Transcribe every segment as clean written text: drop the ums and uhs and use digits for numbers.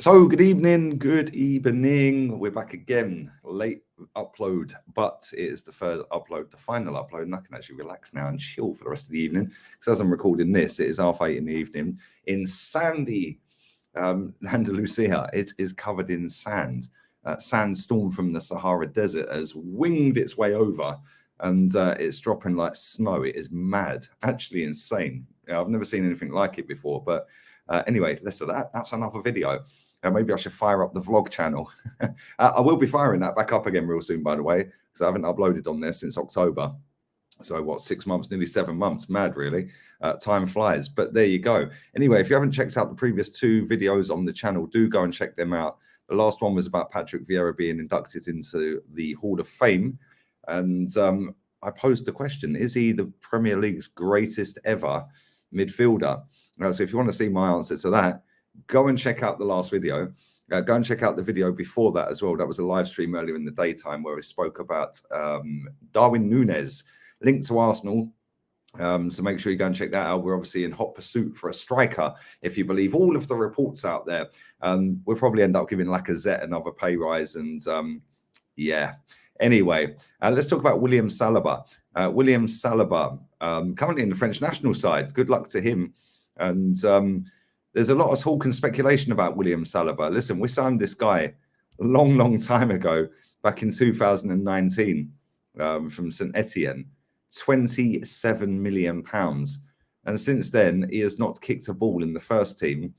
So good evening, good evening. We're back again, late upload, but it is the third upload, the final upload, and I can actually relax now and chill for the rest of the evening. Because as I'm recording this, it is 8:30 in the evening in sandy Andalusia. It is covered in sand. Sandstorm from the Sahara Desert has winged its way over, and it's dropping like snow. It is mad, actually insane. I've never seen anything like it before, but anyway, listen, that's another video. Maybe I should fire up the vlog channel. I will be firing that back up again real soon, by the way, because I haven't uploaded on there since October. So what, 6 months, nearly 7 months? Mad, really. Time flies. But there you go. Anyway, if you haven't checked out the previous 2 videos on the channel, do go and check them out. The last one was about Patrick Vieira being inducted into the Hall of Fame. And I posed the question, is he the Premier League's greatest ever midfielder? So if you want to see my answer to that, go and check out the last video. Go and check out the video before that as well. That was a live stream earlier in the daytime where we spoke about Darwin Núñez linked to Arsenal. So make sure you go and check that out. We're obviously in hot pursuit for a striker, if you believe all of the reports out there. We'll probably end up giving Lacazette another pay rise. And yeah. Anyway, let's talk about William Saliba. William Saliba, currently in the French national side. Good luck to him. And there's a lot of talk and speculation about William Saliba. Listen, we signed this guy a long time ago, back in 2019, from St Etienne, £27 million. And since then, he has not kicked a ball in the first team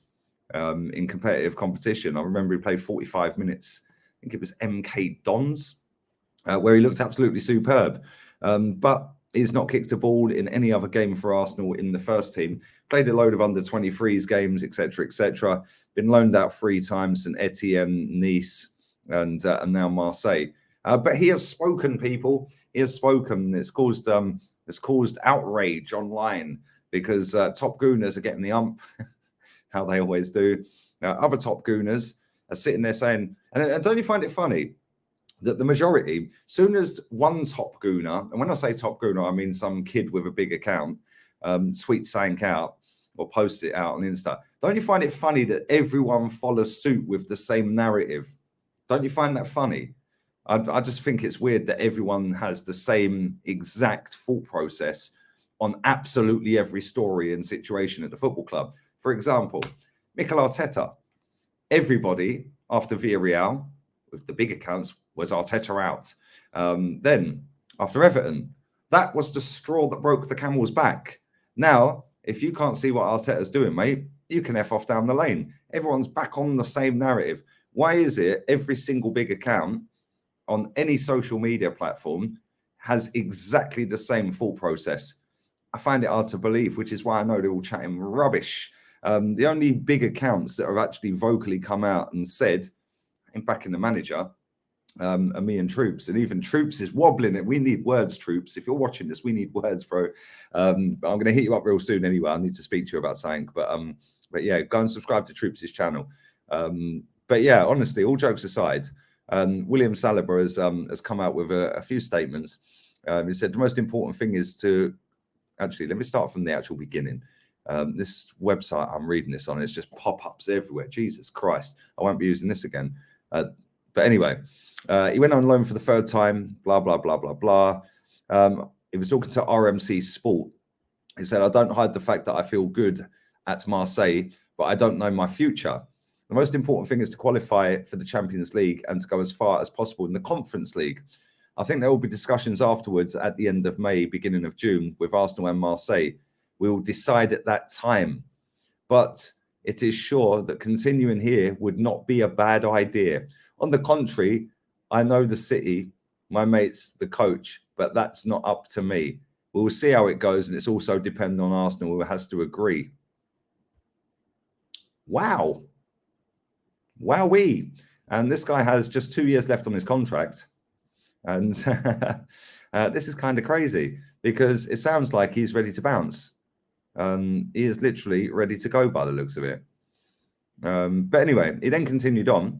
in competitive competition. I remember he played 45 minutes. I think it was MK Dons, where he looked absolutely superb. But he's not kicked a ball in any other game for Arsenal in the first team. Played a load of under-23s games, etc., etc. Been loaned out 3 times, St Etienne, Nice, and now Marseille. But he has spoken, people. He has spoken. It's caused outrage online because top gooners are getting the ump, how they always do. Other top gooners are sitting there saying, and don't you find it funny that the majority, soon as one top gooner, and when I say top gooner, I mean some kid with a big account, tweets something out or posts it out on Insta. Don't you find it funny that everyone follows suit with the same narrative? Don't you find that funny? I just think it's weird that everyone has the same exact thought process on absolutely every story and situation at the football club. For example, Mikel Arteta. Everybody after Villarreal, with the big accounts, was Arteta out. Then, after Everton, that was the straw that broke the camel's back. Now, if you can't see what Arteta's doing, mate, you can F off down the lane. Everyone's back on the same narrative. Why is it every single big account on any social media platform has exactly the same thought process? I find it hard to believe, which is why I know they're all chatting rubbish. The only big accounts that have actually vocally come out and said, in backing the manager, and me and Troops, and even Troops is wobbling it. We need words, Troops. If you're watching this, we need words, bro. I'm going to hit you up real soon anyway. I need to speak to you about something, but yeah, go and subscribe to Troops' channel. But yeah, honestly, all jokes aside, William Saliba has come out with a few statements. He said the most important thing is to actually, let me start from the actual beginning. This website I'm reading this on, it's just pop-ups everywhere. Jesus Christ, I won't be using this again. But anyway, he went on loan for the 3rd time, blah, blah, blah, blah, blah. He was talking to RMC Sport. He said, I don't hide the fact that I feel good at Marseille, but I don't know my future. The most important thing is to qualify for the Champions League and to go as far as possible in the Conference League. I think there will be discussions afterwards at the end of May, beginning of June, with Arsenal and Marseille. We will decide at that time. But it is sure that continuing here would not be a bad idea. On the contrary, I know the city, my mates, the coach, but that's not up to me. We'll see how it goes, and it's also dependent on Arsenal, who has to agree. Wow. Wowee. And this guy has just 2 years left on his contract. And this is kind of crazy because it sounds like he's ready to bounce. He is literally ready to go by the looks of it. But anyway, he then continued on.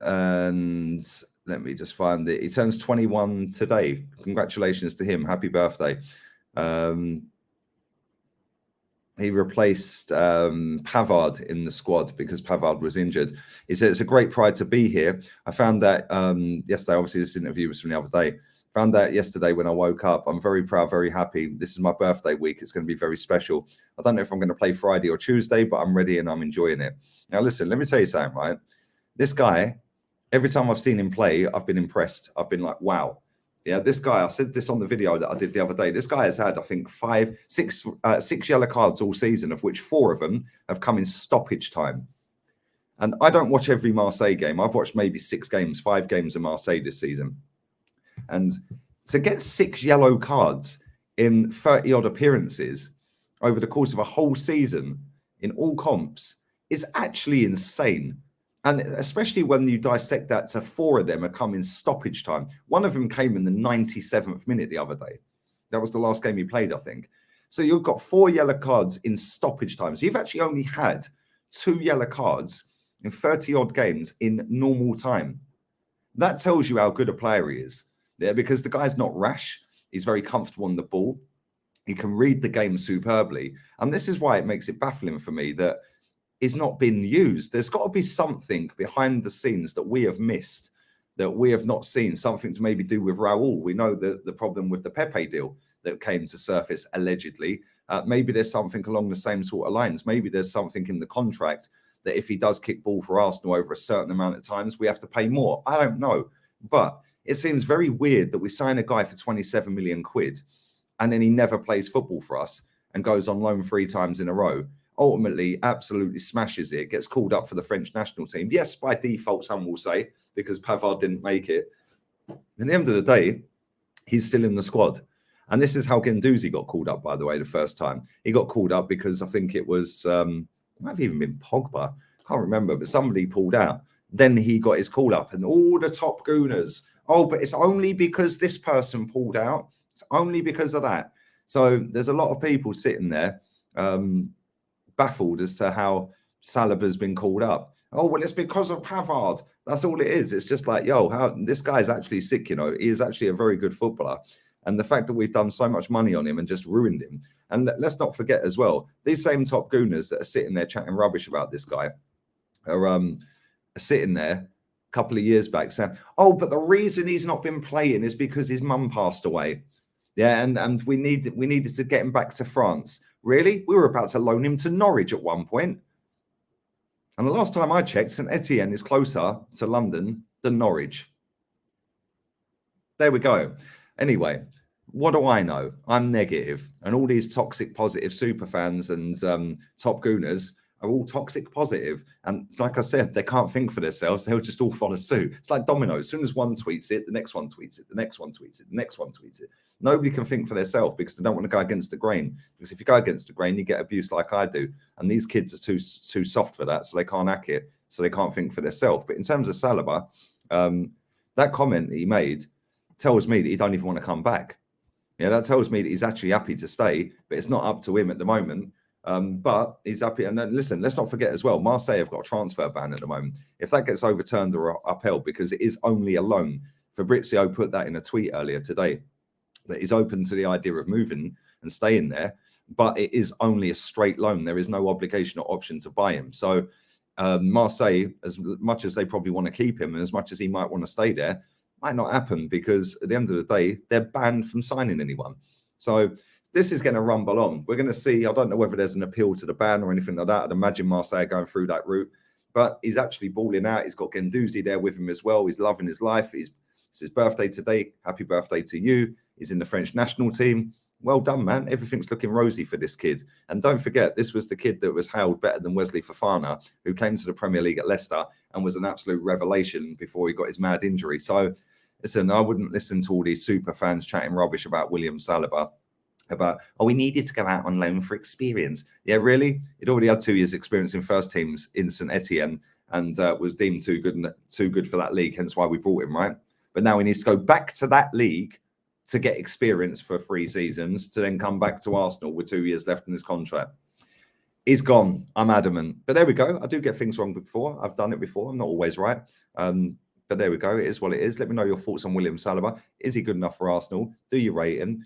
And let me just find it. He turns 21 today. Congratulations to him. Happy birthday. he replaced Pavard in the squad because Pavard was injured. He said, it's a great pride to be here. I found that yesterday, obviously this interview was from the other day. Found out yesterday when I woke up. I'm very proud, very happy. This is my birthday week. It's going to be very special. I don't know if I'm going to play Friday or Tuesday, but I'm ready and I'm enjoying it. Now, listen, let me tell you something, right? This guy, every time I've seen him play, I've been impressed. I've been like, wow. Yeah, this guy, I said this on the video that I did the other day. This guy has had, I think, six yellow cards all season, of which 4 of them have come in stoppage time. And I don't watch every Marseille game. I've watched maybe 5 games of Marseille this season. And to get 6 yellow cards in 30-odd appearances over the course of a whole season in all comps is actually insane. And especially when you dissect that to 4 of them are come in stoppage time. One of them came in the 97th minute the other day. That was the last game he played, I think. So you've got 4 yellow cards in stoppage time. So you've actually only had 2 yellow cards in 30-odd games in normal time. That tells you how good a player he is. Yeah, because the guy's not rash. He's very comfortable on the ball. He can read the game superbly. And this is why it makes it baffling for me that is not been used. There's got to be something behind the scenes that we have missed, that we have not seen, something to maybe do with Raul. We know the problem with the Pepe deal that came to surface allegedly. Maybe there's something along the same sort of lines. Maybe there's something in the contract that if he does kick ball for Arsenal over a certain amount of times, we have to pay more. I don't know. But it seems very weird that we sign a guy for 27 million quid and then he never plays football for us and goes on loan 3 times in a row. Ultimately, absolutely smashes it, gets called up for the French national team. Yes, by default, some will say, because Pavard didn't make it. At the end of the day, he's still in the squad. And this is how Guendouzi got called up, by the way, the first time. He got called up because I think it was, it might have even been Pogba. I can't remember, but somebody pulled out. Then he got his call up and all the top gooners. Oh, but it's only because this person pulled out. It's only because of that. So there's a lot of people sitting there baffled as to how Saliba's been called up. Oh, well, it's because of Pavard. That's all it is. It's just like, yo, how this guy's actually sick, you know. He is actually a very good footballer. And the fact that we've done so much money on him and just ruined him. And let's not forget as well, these same top gooners that are sitting there chatting rubbish about this guy are sitting there a couple of years back saying, oh, but the reason he's not been playing is because his mum passed away. Yeah, and we needed to get him back to France. Really? We were about to loan him to Norwich at one point. And the last time I checked, St Etienne is closer to London than Norwich. There we go. Anyway, what do I know? I'm negative. And all these toxic positive super fans and top gooners are all toxic positive. And like I said, they can't think for themselves. They'll just all follow suit. It's like dominoes. As soon as one tweets it, the next one tweets it, the next one tweets it, the next one tweets it. Nobody can think for themselves because they don't want to go against the grain. Because if you go against the grain, you get abused like I do. And these kids are too soft for that, so they can't hack it, so they can't think for themselves. But in terms of Saliba, that comment that he made tells me that he don't even want to come back. Yeah, that tells me that he's actually happy to stay, but it's not up to him at the moment. But he's happy. And then listen, let's not forget as well, Marseille have got a transfer ban at the moment. If that gets overturned or upheld, because it is only a loan, Fabrizio put that in a tweet earlier today, that he's open to the idea of moving and staying there, but it is only a straight loan. There is no obligation or option to buy him. So Marseille, as much as they probably want to keep him and as much as he might want to stay there, might not happen because at the end of the day, they're banned from signing anyone. So this is going to rumble on. We're going to see. I don't know whether there's an appeal to the ban or anything like that. I'd imagine Marseille going through that route, but he's actually balling out. He's got Guendouzi there with him as well. He's loving his life. It's his birthday today. Happy birthday to you. He's in the French national team. Well done, man. Everything's looking rosy for this kid. And don't forget, this was the kid that was hailed better than Wesley Fofana, who came to the Premier League at Leicester and was an absolute revelation before he got his mad injury. So, listen, I wouldn't listen to all these super fans chatting rubbish about William Saliba, about, oh, we needed to go out on loan for experience. Yeah, really? He'd already had 2 years experience in first teams in St Etienne and was deemed too good for that league, hence why we brought him, right? But now he needs to go back to that league to get experience for 3 seasons, to then come back to Arsenal with 2 years left in his contract. He's gone. I'm adamant. But there we go. I do get things wrong before. I've done it before. I'm not always right. But there we go. It is what it is. Let me know your thoughts on William Saliba. Is he good enough for Arsenal? Do you rate him?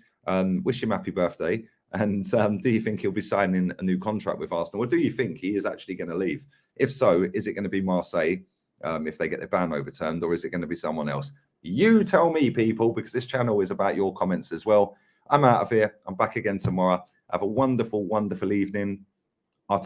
Wish him happy birthday. And do you think he'll be signing a new contract with Arsenal, or do you think he is actually going to leave? If so, is it going to be Marseille if they get the ban overturned, or is it going to be someone else? You tell me, people, because this channel is about your comments as well. I'm out of here. I'm back again tomorrow. Have a wonderful, wonderful evening. I'll